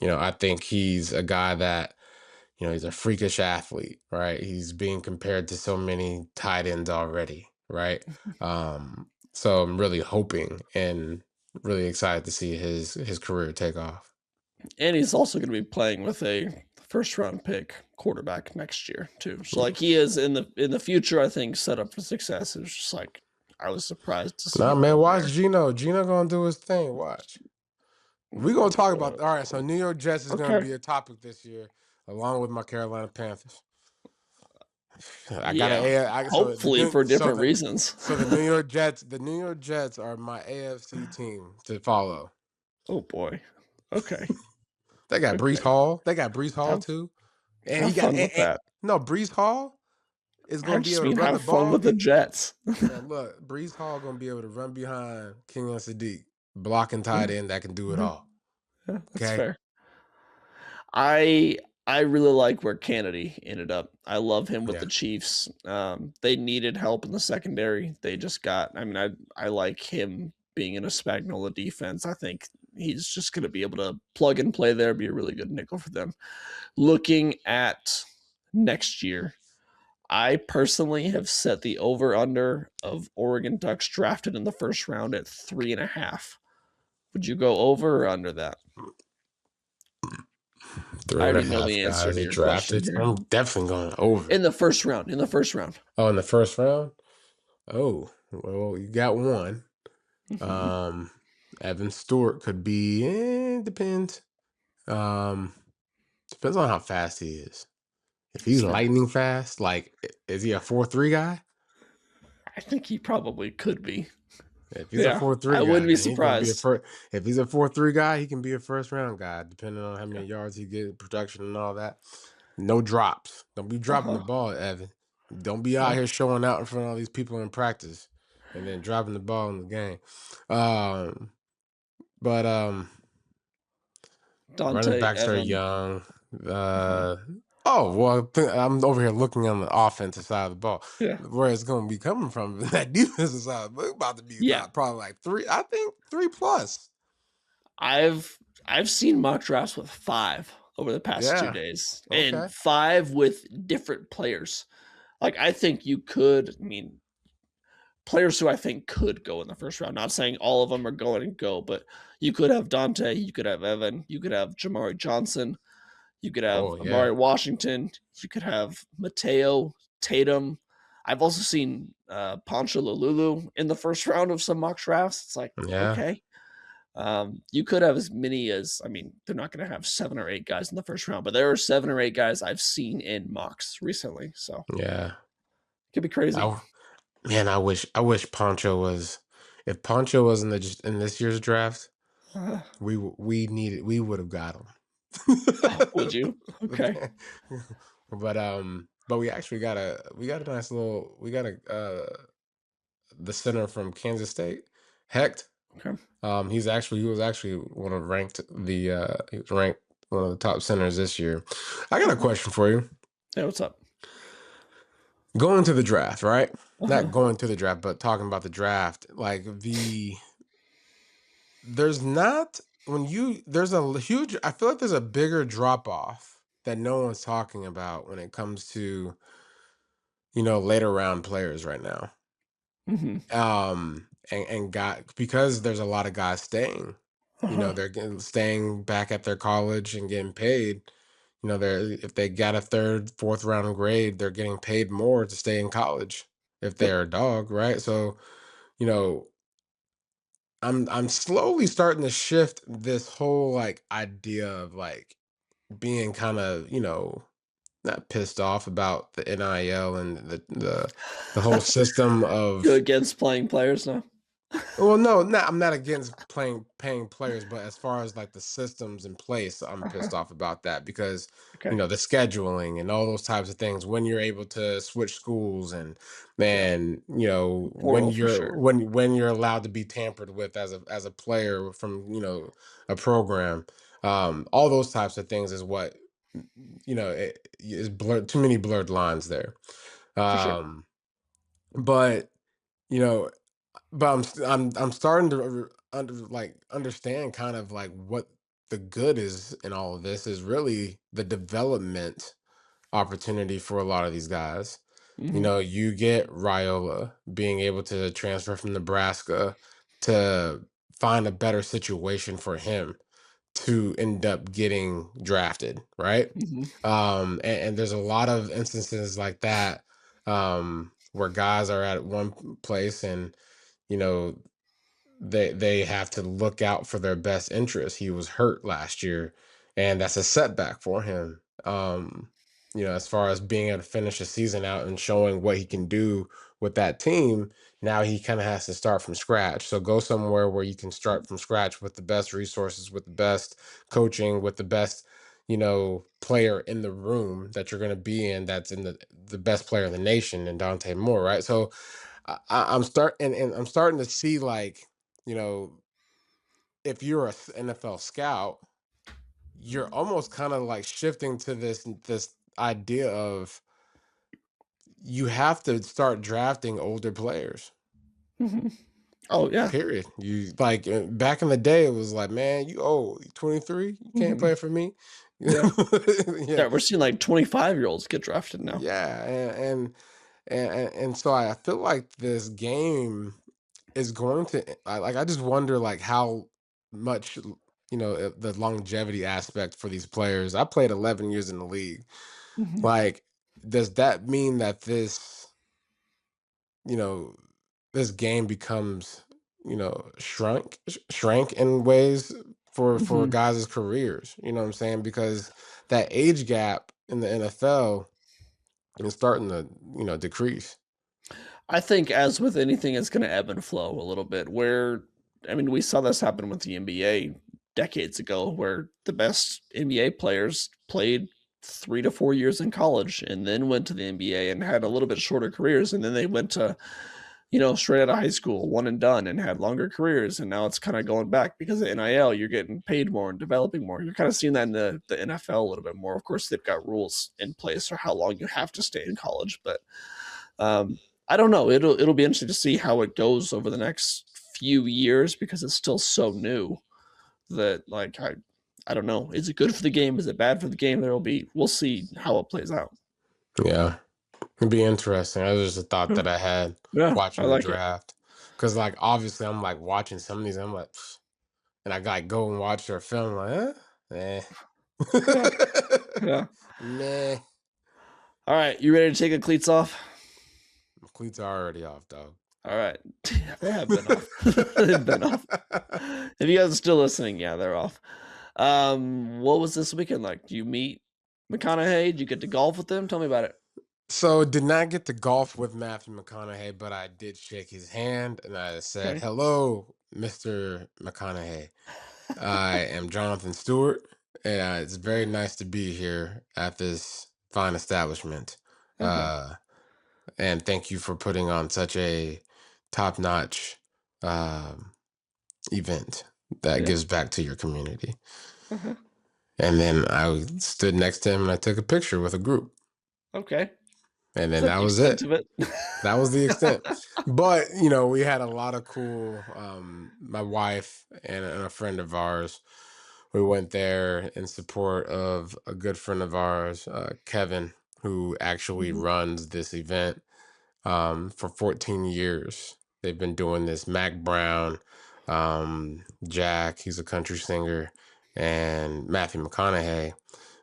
I think he's a guy that he's a freakish athlete, right? He's being compared to so many tight ends already, right? So I'm really hoping and really excited to see his career take off. And he's also gonna be playing with a first round pick quarterback next year too. So, Yeah. like, he is in the future, I think, set up for success. It's just like, I was surprised to see Nah, him man, go watch there. Gino. Gino gonna do his thing. Watch. We're gonna talk Uh, about all right. So New York Jets is gonna okay. be a topic this year, along with my Carolina Panthers. I got Yeah. so the Hopefully for different reasons. so the New York Jets are my AFC team to follow. Oh, boy. Okay. They got Brees Okay. Hall. They got Brees Hall Have too, and he have got fun with that. no Brees Hall is I gonna be just able to mean run the have fun ball. with the Jets. Man, look, Brees Hall gonna be able to run behind Kenyon Sadiq, blocking tight Yeah. end that can do it Yeah. all. Yeah, that's Okay. fair. I I really like where Kennedy ended up. I love him with Yeah. the Chiefs. They needed help in the secondary. They just got. I mean, I like him being in a Spagnola defense. I think he's just going to be able to plug and play there, be a really good nickel for them. Looking at next year, I personally have set the over under of Oregon Ducks drafted in the first round at 3.5. Would you go over or under that? I Three and a already know half the answer guys to are your question drafted. here. I'm definitely going over. In the first round, in the first round. Oh, in the first round? Oh, well, you got one. Mhm. Um, Evan Stewart could be, depends. Um, Depends on how fast he is. If That's he's fair. lightning fast, like, is he a 4-3 guy? I think he probably could be. If he's a Yeah, 4-3 I guy, wouldn't be then he can be a surprised. first. If he's a 4-3 guy, he can be a first round guy, depending on how many yards he gets, production, and all that. No drops. Don't be dropping the Uh-huh. ball, Evan. Don't be out Yeah. here showing out in front of all these people in practice, and then dropping the ball in the game. Um, but running Dante, backs are Evan. young. Mhm. Uh, oh well, I'm over here looking on the offensive side of the ball. Yeah. Where it's going to be coming from that defensive side, but it's about to be Yeah. probably like three. I think three plus. I've I've seen mock drafts with 5 over the past 2 Yeah. days, and Okay. 5 with different players. Like, I think you could I mean, players who I think could go in the first round, not saying all of them are going to go, but you could have Dante, you could have Evan, you could have Jamari Johnson, you could have Oh yeah. Amari Washington. You could have Mateo, Tatum. I've also seen Poncho Lululu in the first round of some mock drafts. It's like, Yeah. okay. You could have as many as, I mean, they're not going to have 7 or 8 guys in the first round, but there are 7 or 8 guys I've seen in mocks recently. So it Yeah. could be I crazy. w- Man, I wish Poncho was. If Poncho was in this year's draft, Uh, we would have got him. oh, would you? Okay. But we got a nice little we got a the center from Kansas State, Hecht. Okay. He was actually he was ranked one of the top centers this year. I got a Uh-huh. question for you. Hey, what's up? Going to the draft, right? Not Uh-huh. going to the draft, but talking about the draft. There's not when you there's a huge. I feel like there's a bigger drop off that no one's talking about when it comes to later round players right now. Hmm. And got because there's a lot of guys staying. Uh-huh. They're staying back at their college and getting paid. They're if they got a third, fourth round grade, they're getting paid more to stay in college if Yep. they're a dog, right? So, you know, I'm slowly starting to shift this whole like idea of like being kind of, not pissed off about the NIL and the whole system You of. against playing players now? Well, no, I'm not against paying players, but as far as like the systems in place, I'm Uh-huh. pissed off about that because Okay. the scheduling and all those types of things. When you're able to switch schools and Yeah. man, when Portal for you're sure. when you're allowed to be tampered with as a player from a program, all those types of things is what it is blurred. Too many blurred lines there. For sure. Um, but you know but I'm starting to understand kind of like what the good is in all of this is really the development opportunity for a lot of these guys. Mhm. You get Raiola being able to transfer from Nebraska to find a better situation for him to end up getting drafted, right? Mhm. And there's a lot of instances like that where guys are at one place and you know they have to look out for their best interest. He was hurt last year, and that's a setback for him. As far as being able to finish the season out and showing what he can do with that team, now he kind of has to start from scratch. So go somewhere where you can start from scratch with the best resources, with the best coaching, with the best, player in the room that you're going to be in. That's in the best player in the nation, and Dante Moore, right? So I'm starting to see like you know if you're a NFL scout. you're almost kind of like shifting to this idea of you have to start drafting older players. Mhm. Oh, yeah. Period. You like back in the day, it was like, man, you old, you 23, you can't Mhm. play for me. Yeah. Yeah, Yeah, we're seeing, like, 25-year-olds get drafted now. yeah, and so I feel like this game is going to I just wonder like how much the longevity aspect for these players. I played 11 years in the league. Mhm. Like, does that mean that you know this game becomes shrank in ways for Mhm. guys' careers? You know what I'm saying? Because that age gap in the NFL is starting to decrease. I think as with anything, it's gonna ebb and flow a little bit where I mean, we saw this happen with the NBA decades ago where the best NBA players played 3 to 4 years in college and then went to the NBA and had a little bit shorter careers, and then they went to, straight out of high school, one and done, and had longer careers, and now it's kinda going back because of NIL, you're getting paid more and developing more. You're kinda seeing that in the NFL a little bit more. Of course, they've got rules in place for how long you have to stay in college, but um, I don't know. It'll be interesting to see how it goes over the next few years because it's still so new that like I don't know. Is it good for the game? Is it bad for the game? We'll see how it plays out. Yeah. It'd be interesting. That was just a thought Yeah, that I had yeah, I watching the like it. draft. Cause like obviously I'm like watching some of these, I'm like, "Pfft," and I like go and watch their film, like, eh. Yeah, Eh. yeah. Meh. All right, you ready to take the cleats off? Cleats are already off, dog. All right, they have been off. They've been off. If you guys are still listening, yeah, they're off. What was this weekend like? Do you meet McConaughey? Did you get to golf with them? Tell me about it. So did not get to golf with Matthew McConaughey, but I did shake his hand and I said, Okay. "Hello, Mr. McConaughey. I am Jonathan Stewart, and it's very nice to be here at this fine establishment. Uh-huh. Uh, and thank you for putting on such a top-notch um, event that Yeah. gives back to your community." Uh-huh. And then I stood next to him and I took a picture with a group, Okay. and Is then that that the was extent it. of it? That was the extent. But we had a lot of cool. My wife and a friend of ours, we went there in support of a good friend of ours, Kevin, who actually Mhm, runs this event for 14 years. They've been doing this. Mac Brown, Jack, he's a country singer, and Matthew McConaughey.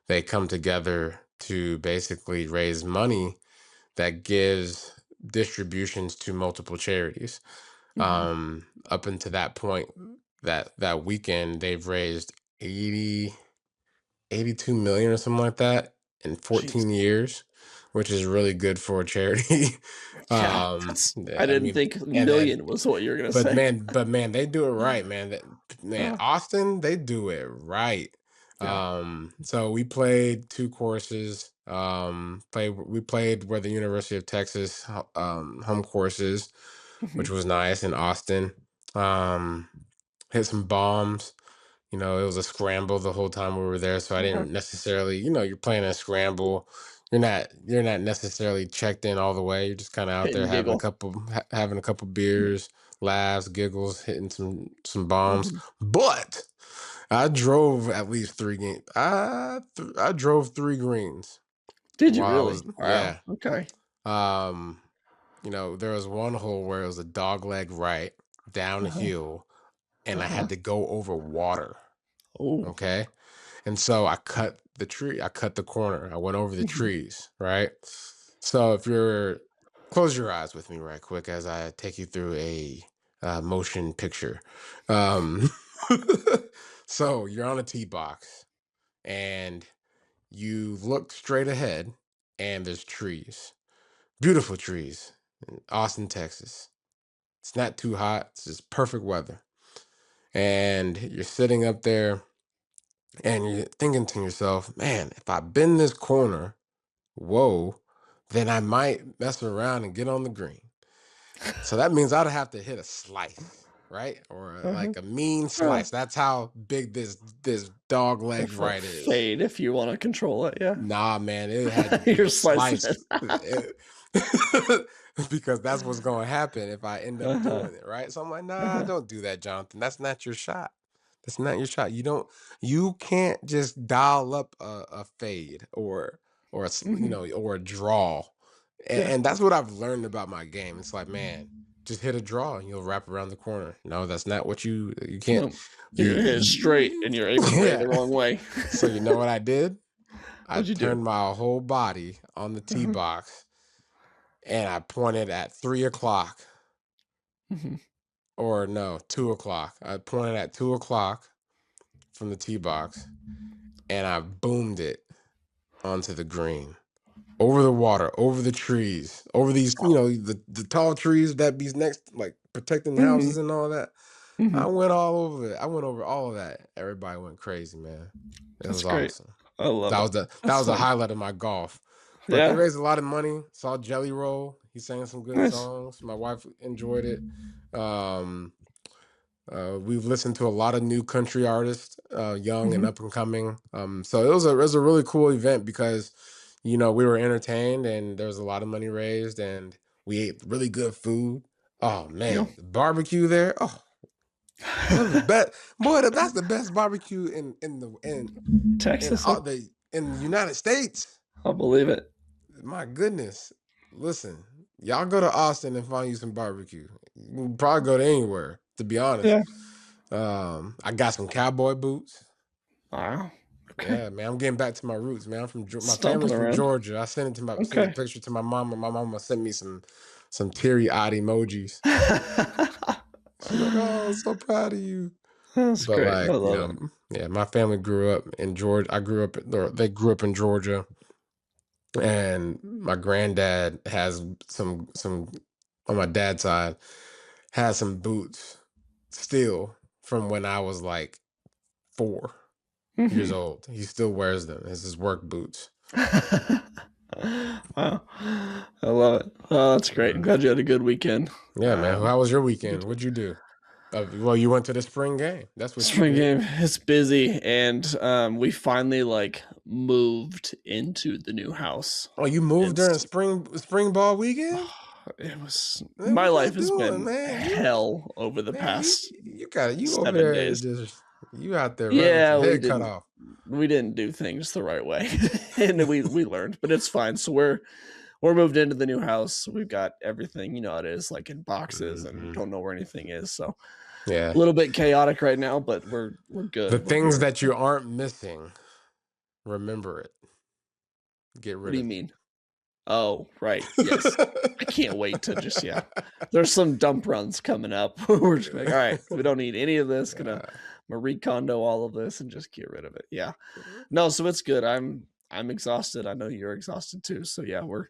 They come together to basically raise money that gives distributions to multiple charities. mhm. Up until that point, that weekend, they've raised 80, 82 million or something like that in Jeez. 14 years, which is really good for a charity. Yeah, that's I I didn't mean, think and then million was what you were gonna but say. man, they do it right, man. Man, Uh, Austin, they do it right. yeah. So we played two courses. We played where the University of Texas home courses, which Mhm. was nice in Austin. Um, hit some bombs. It was a scramble the whole time we were there, so I Uh-huh. didn't necessarily, you're playing a scramble. You're not necessarily checked in all the way. You're just kind of out Hit there and having a giggle. couple having a couple beers, laughs, giggles, hitting some bombs. Mhm. But I drove at least three games. I drove three greens Did you while I really? was Wow, yeah. okay. Um, there was one hole where it was a dog leg right Uh-huh, downhill, and I uh-huh. had to go over water. Oh. Okay. And so I cut the tree, I cut the corner, I went over the Mhm. trees, right? So if you're close your eyes with me right quick as I take you through a motion picture. Um, so you're on a tee box and you look straight ahead and there's trees, beautiful trees in Austin, Texas. It's not too hot, it's just perfect weather. And you're sitting up there and you're thinking to yourself, man, if I bend this corner, whoa, then I might mess around and get on the green. So that means I'd have to hit a slice. right? Or Uh-huh. like a mean Uh, slice. That's how big this dog a legs right is. fade if you want to control it. Yeah. Nah, man, it had to be You're a slicing it. slice. Because that's what's going to happen if I end up Uh-huh. doing it, right? So I'm like, nah, Uh-huh. don't do that, Jonathan. That's not your shot. That's not your shot. You can't just dial up a fade or Hmm. or a draw. Yeah. And that's what I've learned about my game. It's like, man, just hit a draw and you'll wrap around the corner. No, that's not what you can't. No, You, you're hit it straight and you're aiming way yeah. the wrong way. So you know what I did? I What'd you do? turned my whole body on the tee Uh-huh. box and I pointed at 3 o'clock, Hmm. or no, 2 o'clock. I pointed at 2 o'clock from the tee box and I boomed it onto the green. Over the water, over the trees, over these, the tall trees that be next, like protecting Hmm. houses and all that. I Hmm. went all over it. I went over all of that. Everybody went crazy, man. It That's was great. awesome. I love That it. was that That's was a fun. highlight of my golf. But they Yeah. raised a lot of money. Saw Jelly Roll. He sang some good Nice. songs. My wife enjoyed it. Um, we've listened to a lot of new country artists, young and Hmm. up and coming. So it was a really cool event because we were entertained and there was a lot of money raised and we ate really good food. Oh Yeah. man, the barbecue there. Oh, that was the best. Boy, that's the best barbecue in Texas, all in the United States. I'll Bleav it. My goodness. Listen, y'all go to Austin and find you some barbecue. You can probably go to anywhere, to be honest. Yeah. I got some cowboy boots. Wow. Okay. Yeah, man, I'm getting back to my roots, man. My Stomping family's from around. Georgia. I sent the Okay. picture to my mom, and my mama sent me some teary-eyed emojis. She's like, "Oh, I'm so proud of you." That's But great. I like, love it. yeah, my family grew up in Georgia. Or they grew up in Georgia, and my granddad has some on my dad's side has some boots still from when I was like 4 years Hmm. old. He still wears them. It's his work boots. Wow. I love it. Oh, that's great. I'm Mhm. glad you had a good weekend. Yeah, man. How was your Good weekend? to- What'd you do? Well, you went to the spring game. That's what you Spring did. game is busy, and we finally moved into the new house. Oh, you moved And during spring ball weekend? it was Man, my what y'all life has doing, been man? hell over the Man, you past you got you over 7 days. there just you out there running with Yeah, your head cut off. we didn't do things the right way, and we learned, but it's fine. So we're moved into the new house. We've got everything, you know how it is, like in boxes, and Mhm. don't know where anything is. So Yeah. a little bit chaotic right now, but we're The good. We're things here. that you aren't missing, remember it. Get What rid do you of it. mean? Oh, right. Yes. I can't wait to just yeah. There's some dump runs coming up. We're just like, all right, we don't need any of this. Uh, Marie Kondo all of this and just get rid of it. Yeah. No, so it's good. I'm exhausted. I know you're exhausted too. So yeah, we're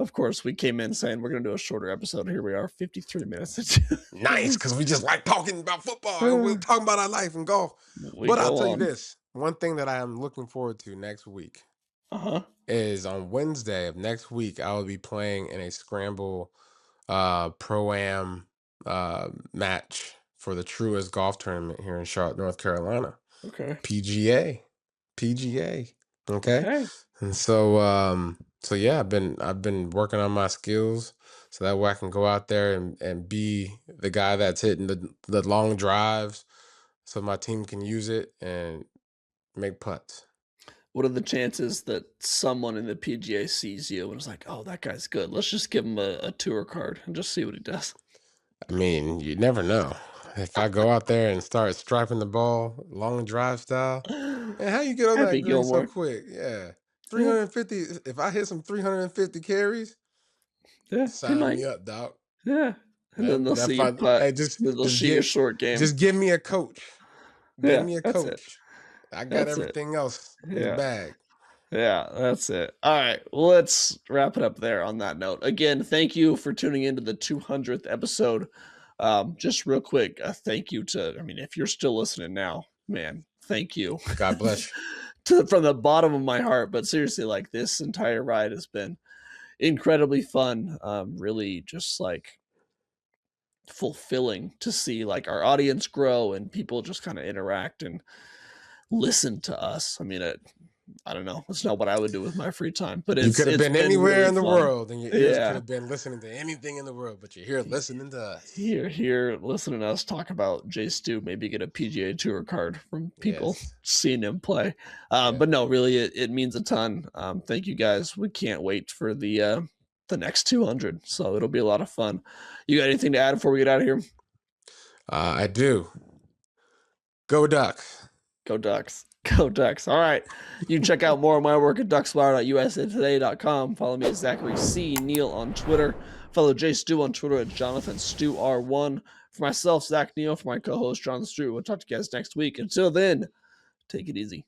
of course we came in saying we're gonna do a shorter episode. Here we are, 53 minutes into Nice, because this. we just like talking about football and we're talking about our life and golf. We But I'll go tell you on. this, one thing that I am looking forward to next week Uh-huh. is on Wednesday of next week, I will be playing in a scramble pro-am match for the Truist Golf Tournament here in Charlotte, North Carolina. Okay. PGA. PGA. Okay. Okay. And so yeah, I've been working on my skills so that way I can go out there and be the guy that's hitting the long drives so my team can use it and make putts. What are the chances that someone in the PGA sees you and is like, "Oh, that guy's good. Let's just give him a tour card and just see what he does." I mean, you never know. If I go out there and start striping the ball long drive style, man, how you get on that Happy green so Gilmore. quick? Yeah. Yeah, 350. If I hit some 350 carries, yeah, he sign might. me up, doc. Yeah, and then they'll That see you fun. putt. Hey, Then they'll see your short game. just give me a coach. Give Yeah, me a that's it. coach. I got That's it. everything else in the Yeah, bag. yeah, that's it. All right, well, let's wrap it up there on that note. Again, thank you for tuning into the 200th episode. Just real quick, a thank you to, I mean, if you're still listening now, man, thank you God bless you. from the bottom of my heart. But seriously, like this entire ride has been incredibly fun. Really just like fulfilling to see like our audience grow and people just kind of interact and listen to us. I mean, I don't know. It's not what I would do with my free time, but You could have it's been been anywhere really in the fun. world, and your ears could Yeah. have been listening to anything in the world, but you're here listening to us. Here, listening to us talk about J Stu, maybe get a PGA Tour card from people Yes. seeing him play. Yeah. But no, really, it means a ton. Thank you guys. We can't wait for the next 200, so it'll be a lot of fun. You got anything to add before we get out of here? I do. Go Duck. Go Ducks. Go Ducks. All right. You can check out more of my work at duckswire.usatoday.com. Follow me at Zachary C. Neel on Twitter. Follow J Stu on Twitter at Jonathan Stu R1. For myself, Zach Neel, for my co-host John Stewart. We'll talk to you guys next week. Until then, take it easy.